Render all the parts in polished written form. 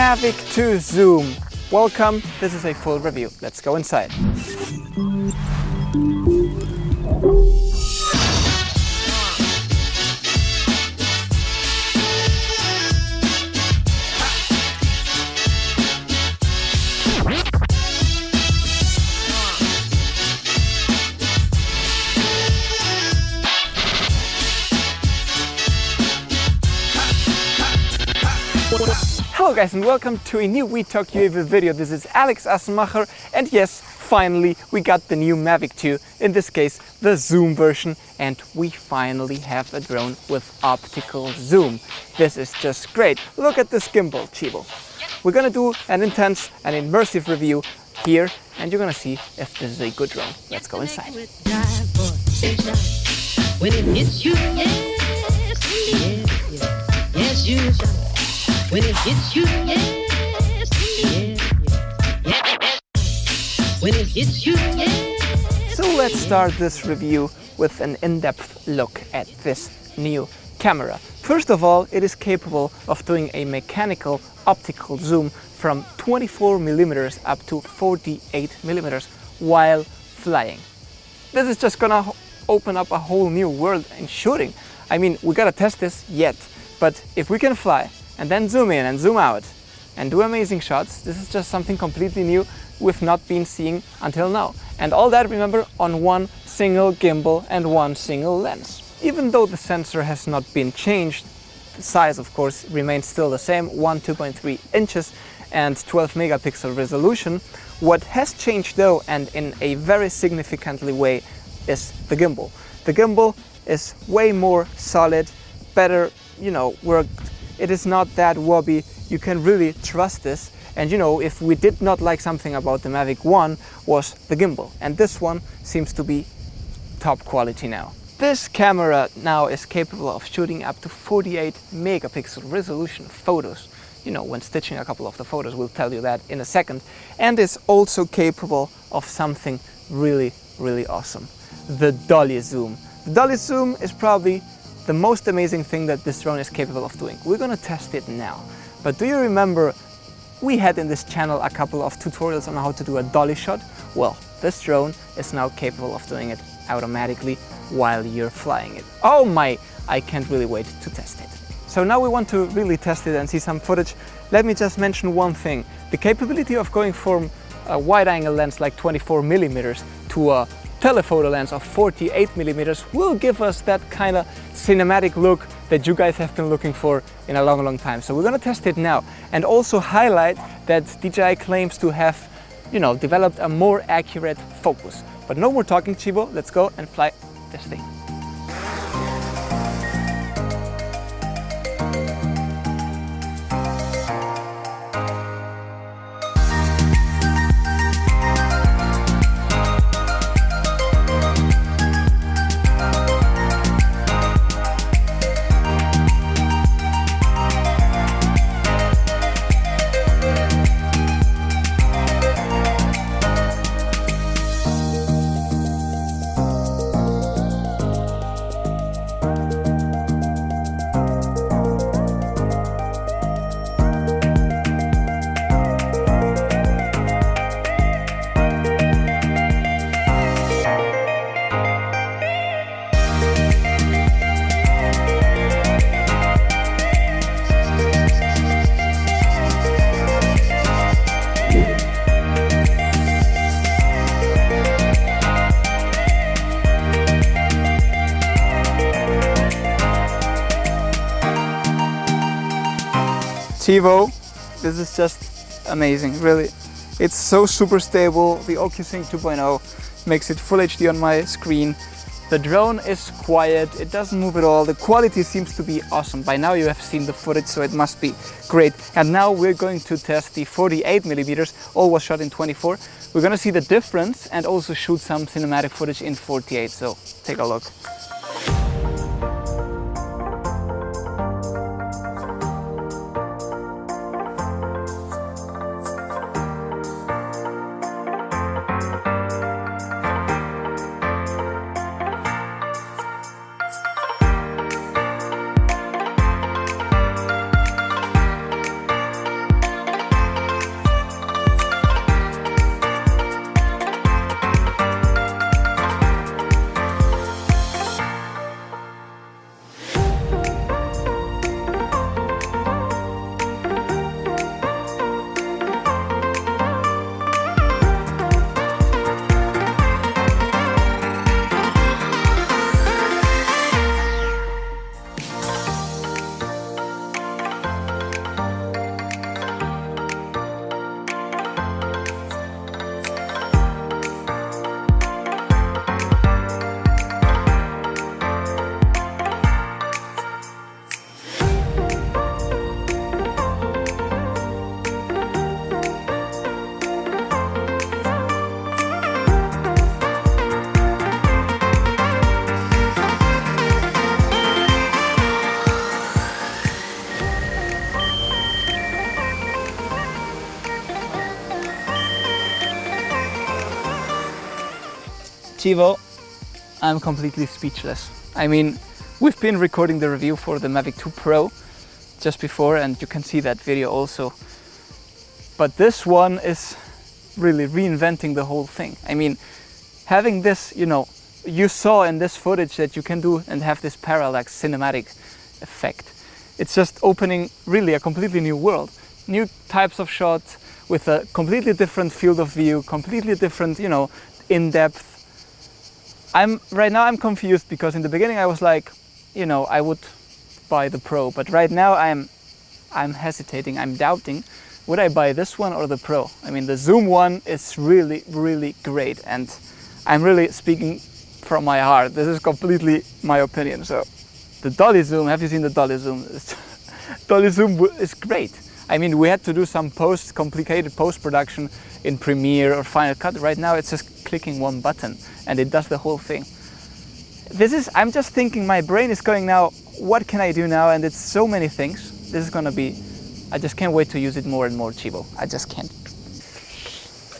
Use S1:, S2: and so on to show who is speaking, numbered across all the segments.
S1: Mavic 2 Zoom. Welcome, this is a full review. Let's go inside. Hello guys and welcome to a new WetalkUAV video. This is Alex Assenmacher, and yes, finally we got the new Mavic 2, in this case the zoom version, and we finally have a drone with optical zoom. This is just great. Look at this gimbal, Chivo. We're gonna do an intense and immersive review here, and you're gonna see if this is a good drone. Let's go inside. When it hits you, yes, you shine. When it hits you, when it hits you, So let's start this review with an in-depth look at this new camera. First of all, it is capable of doing a mechanical optical zoom from 24mm up to 48mm while flying. This is just gonna open up a whole new world in shooting. I mean, we gotta test this yet, but if we can fly and then zoom in and zoom out and do amazing shots, this is just something completely new we've not been seeing until now. And all that, remember, on one single gimbal and one single lens. Even though the sensor has not been changed, the size of course remains still the same, 2.3 inches and 12 megapixel resolution. What has changed though, and in a very significantly way, is the gimbal. The gimbal is way more solid, better, worked. It is not that wobbly. You can really trust this. And if we did not like something about the Mavic 1, was the gimbal. And this one seems to be top quality now. This camera now is capable of shooting up to 48 megapixel resolution photos. When stitching a couple of the photos, we'll tell you that in a second. And is also capable of something really, really awesome. The dolly zoom. The dolly zoom is probably the most amazing thing that this drone is capable of doing. We're gonna test it now. But do you remember we had in this channel a couple of tutorials on how to do a dolly shot? Well, this drone is now capable of doing it automatically while you're flying it. Oh my, I can't really wait to test it. So now we want to really test it and see some footage. Let me just mention one thing. The capability of going from a wide angle lens like 24mm to a telephoto lens of 48mm will give us that kind of cinematic look that you guys have been looking for in a long time. So we're gonna test it now, and also highlight that DJI claims to have, developed a more accurate focus. But no more talking, Chivo, let's go and fly this thing. Chivo, this is just amazing, really. It's so super stable. The OcuSync 2.0 makes it full HD on my screen. The drone is quiet, it doesn't move at all. The quality seems to be awesome. By now you have seen the footage, so it must be great. And now we're going to test the 48mm, all was shot in 24. We're gonna see the difference and also shoot some cinematic footage in 48, so take a look. Chivo, I'm completely speechless. I mean, we've been recording the review for the Mavic 2 Pro just before, and you can see that video also. But this one is really reinventing the whole thing. I mean, having this, you know, you saw in this footage that you can do and have this parallax cinematic effect. It's just opening really a completely new world. New types of shots with a completely different field of view, completely different, you know, in-depth. Right now I'm confused because in the beginning I was like, you know, I would buy the Pro, but right now I'm hesitating, I'm doubting, would I buy this one or the Pro? I mean, the zoom one is really, really great, and I'm really speaking from my heart. This is completely my opinion. So the dolly zoom, have you seen the dolly zoom? Dolly zoom is great. I mean, we had to do some complicated post-production in Premiere or Final Cut. Right now it's just clicking one button and it does the whole thing. I'm just thinking, my brain is going now, what can I do now? And it's so many things. This is gonna be, I just can't wait to use it more and more, Chivo. I just can't.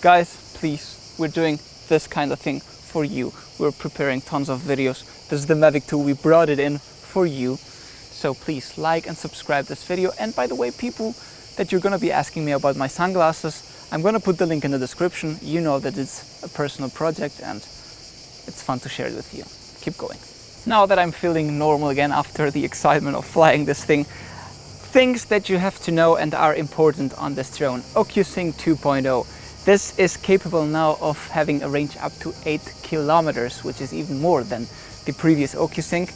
S1: Guys, please, we're doing this kind of thing for you. We're preparing tons of videos. This is the Mavic 2, we brought it in for you. So please like and subscribe this video. And by the way, people that you're gonna be asking me about my sunglasses, I'm gonna put the link in the description. You know that it's a personal project and it's fun to share it with you. Keep going. Now that I'm feeling normal again after the excitement of flying this thing, things that you have to know and are important on this drone. OcuSync 2.0. This is capable now of having a range up to 8 kilometers, which is even more than the previous OcuSync.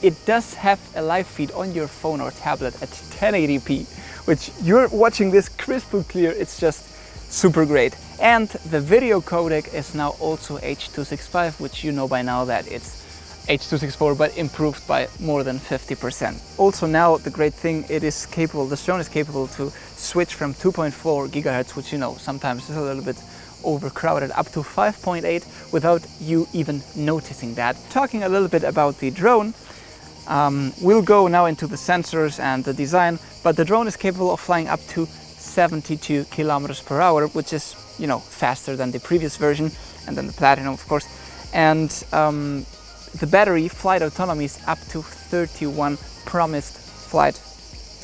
S1: It does have a live feed on your phone or tablet at 1080p, which you're watching this crystal clear. It's just super great. And the video codec is now also H.265, which you know by now that it's H.264 but improved by more than 50%. Also now the great thing, this drone is capable to switch from 2.4 gigahertz, which you know sometimes is a little bit overcrowded, up to 5.8 without you even noticing that. Talking a little bit about the drone, we'll go now into the sensors and the design, but the drone is capable of flying up to 72 kilometers per hour, which is, you know, faster than the previous version and then the Platinum, of course. And the battery flight autonomy is up to 31 promised flight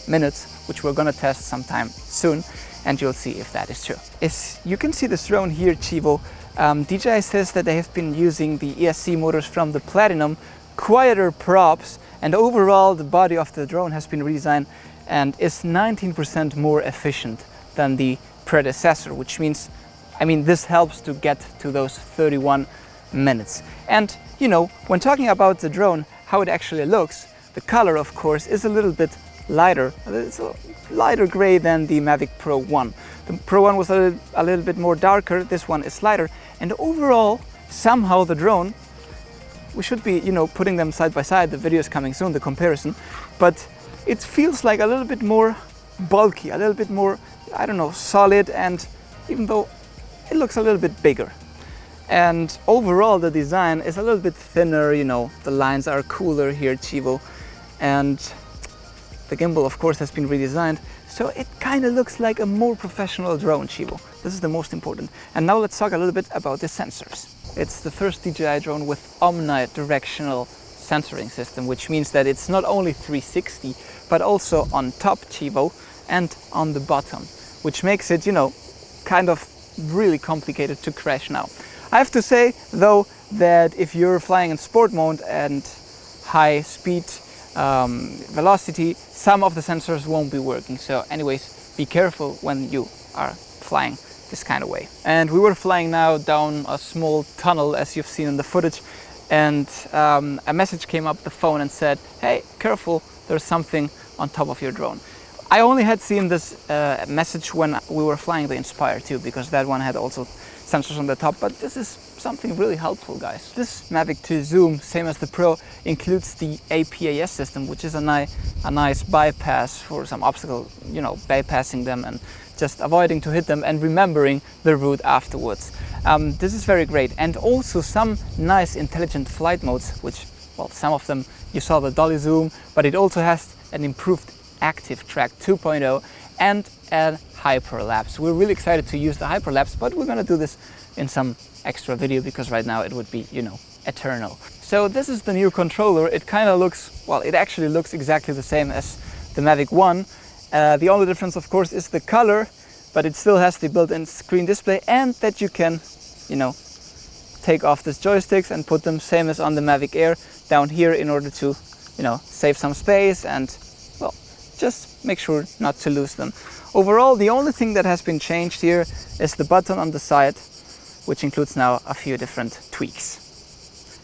S1: minutes, which we're gonna test sometime soon, and you'll see if that is true. As you can see this drone here, Chivo, DJI says that they have been using the ESC motors from the Platinum, quieter props, and overall the body of the drone has been redesigned and is 19% more efficient than the predecessor, which means, I mean, this helps to get to those 31 minutes. And, you know, when talking about the drone, how it actually looks, the color, of course, is a little bit lighter. It's a lighter gray than the Mavic Pro 1. The Pro 1 was a little bit more darker, this one is lighter. And overall, somehow the drone, we should be, you know, putting them side by side, the video is coming soon, the comparison, but it feels like a little bit more bulky, a little bit more, I don't know, solid, and even though it looks a little bit bigger. And overall the design is a little bit thinner, you know, the lines are cooler here, Chivo, and the gimbal, of course, has been redesigned, so it kind of looks like a more professional drone, Chivo. This is the most important. And now let's talk a little bit about the sensors. It's the first DJI drone with omnidirectional sensoring system, which means that it's not only 360, but also on top, Chivo, and on the bottom, which makes it, you know, kind of really complicated to crash now. I have to say, though, that if you're flying in sport mode and high speed velocity, some of the sensors won't be working. So anyways, be careful when you are flying this kind of way. And we were flying now down a small tunnel, as you've seen in the footage, and a message came up the phone and said, hey, careful, there's something on top of your drone. I only had seen this message when we were flying the Inspire 2, because that one had also sensors on the top, but this is something really helpful, guys. This Mavic 2 Zoom, same as the Pro, includes the APAS system, which is a nice bypass for some obstacle, you know, bypassing them and just avoiding to hit them and remembering the route afterwards. This is very great, and also some nice intelligent flight modes, which, well, some of them you saw the dolly zoom, but it also has an improved active track 2.0 and a hyperlapse. We're really excited to use the hyperlapse, but we're gonna do this in some extra video because right now it would be, you know, eternal. So this is the new controller. It kind of looks, well, it actually looks exactly the same as the Mavic 1. The only difference, of course, is the color, but it still has the built-in screen display, and that you can, you know, take off these joysticks and put them same as on the Mavic Air down here in order to, you know, save some space and, well, just make sure not to lose them. Overall, the only thing that has been changed here is the button on the side, which includes now a few different tweaks.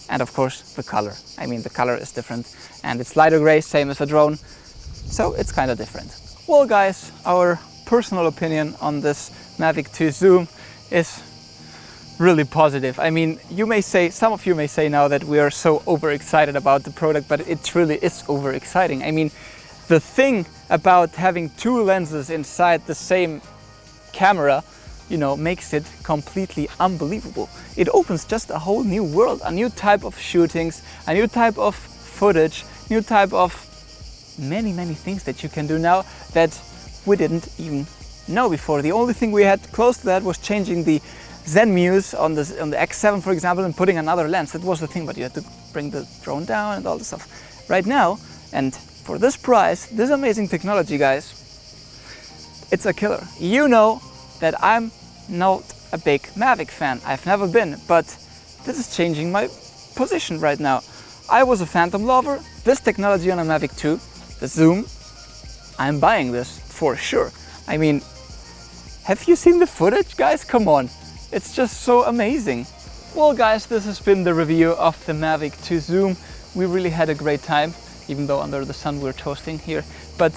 S1: And of course, the color. I mean, the color is different and it's lighter gray, same as a drone. So it's kind of different. Well, guys, our personal opinion on this Mavic 2 Zoom is really positive. I mean, you may say, some of you may say now that we are so overexcited about the product, but it really is overexciting. I mean, the thing about having two lenses inside the same camera, you know, makes it completely unbelievable. It opens just a whole new world, a new type of shootings, a new type of footage, new type of many things that you can do now that we didn't even know before. The only thing we had close to that was changing the Zen Muse on the X7, for example, and putting another lens. That was the thing, but you had to bring the drone down and all this stuff. Right now, and for this price, this amazing technology, guys, it's a killer. You know that I'm not a big Mavic fan. I've never been, but this is changing my position right now. I was a Phantom lover. This technology on a Mavic 2, the Zoom, I'm buying this for sure. I mean, have you seen the footage, guys? Come on. It's just so amazing. Well, guys, this has been the review of the Mavic 2 Zoom. We really had a great time, even though under the sun we're toasting here. But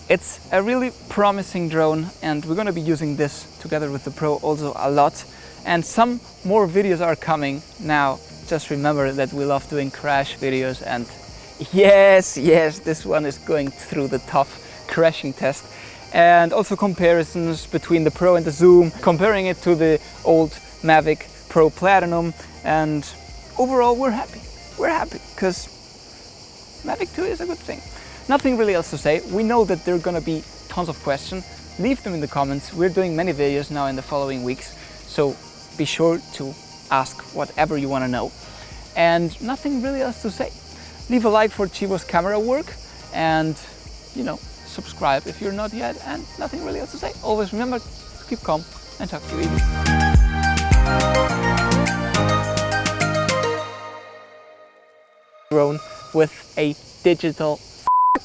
S1: it's a really promising drone, and we're gonna be using this together with the Pro also a lot. And some more videos are coming now. Just remember that we love doing crash videos, and yes, this one is going through the tough crashing test. And also comparisons between the Pro and the Zoom, comparing it to the old Mavic Pro Platinum, and overall we're happy. We're happy because Mavic 2 is a good thing. Nothing really else to say. We know that there are gonna be tons of questions. Leave them in the comments. We're doing many videos now in the following weeks, so be sure to ask whatever you want to know. And nothing really else to say. Leave a like for Chivo's camera work, and, you know, subscribe if you're not yet, and nothing really else to say. Always remember to keep calm and talk to you easy. Drone with a digital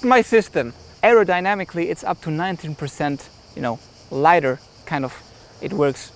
S1: my system. Aerodynamically, it's up to 19%, you know, lighter kind of. It works